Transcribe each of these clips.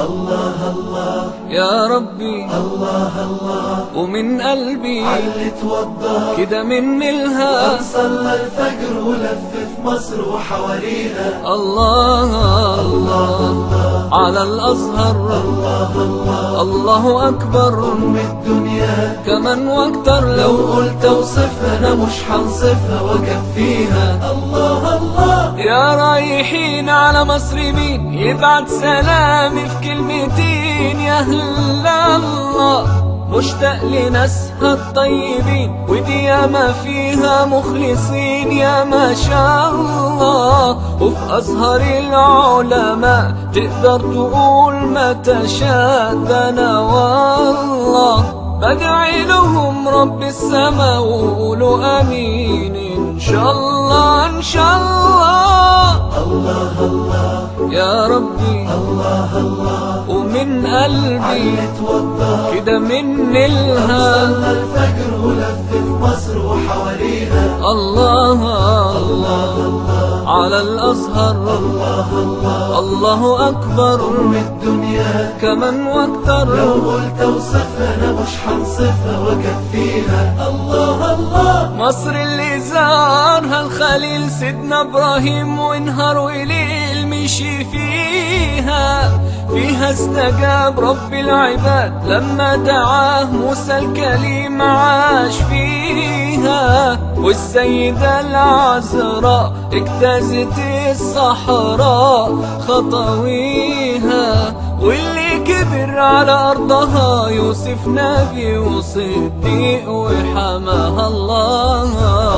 الله الله يا ربي الله الله ومن قلبي علي توضى كده من الها صلى الفجر ولف في مصر وحواليها الله الله على الأزهر الله الله الله أكبر أم الدنيا كمان واكتر لو قلت اوصفها انا مش هنصفها واكفيها الله الله يا رايحين على مصر مين يبعت سلامي في كلمتين يا أهل الله مشتاق لناسها الطيبين ودي ياما فيها مخلصين يا ما شاء الله وفي أزهر العلماء تقدر تقول ما تشاء ده أنا والله بدعي لهم رب السما وقولوا امين ان شاء الله ان شاء الله الله الله يا ربي الله الله ومن قلبي علي توضى كده من الها صلى الفجر ولف في مصر وحواليها الله الله على الأزهر الله الله الله أكبر أم الدنيا كمان واكتر لو قلت اوصفها انا مش هنصفها واكفيها الله الله مصر اللي زارها الخليل سيدنا إبراهيم ونهار وليل مشي فيها استجاب رب العباد لما دعاه موسى الكليم عاش فيها والسيدة العذراء اجتازت الصحراء خطويها واللي كبر على أرضها يوسف نبي وصديق وحماها الله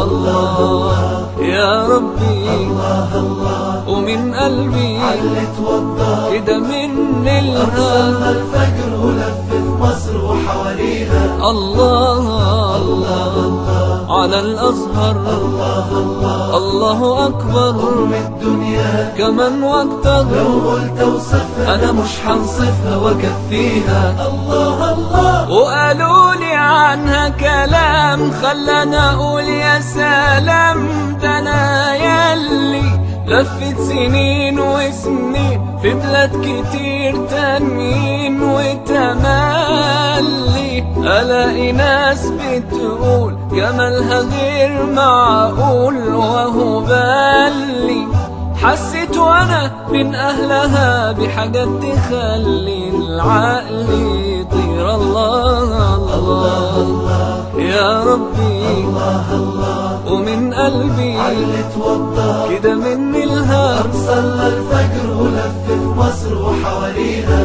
الله يا ربي الله الله ومن قلبي علي توضى كده من صلى الها الفجر ولف في مصر وحواليها الله الله على الأزهر الله الله الله أكبر أم الدنيا كمان واكتر لو قلت اوصفها انا مش هنصفها واكفيها الله الله وقالوا لي عنها كلام خلاني اقول يا سلام ده انا ياللي لفت سنين وسنين في بلاد كتير تانيين وتملي الاقي ناس بتقول جمالها غير معقول وهو بالي حسيت وانا من اهلها بحاجات تخلي العقل يطير الله الله يا ربي الله الله ومن قلبي علي توضى كده من الها صلى الفجر ولف في مصر وحواليها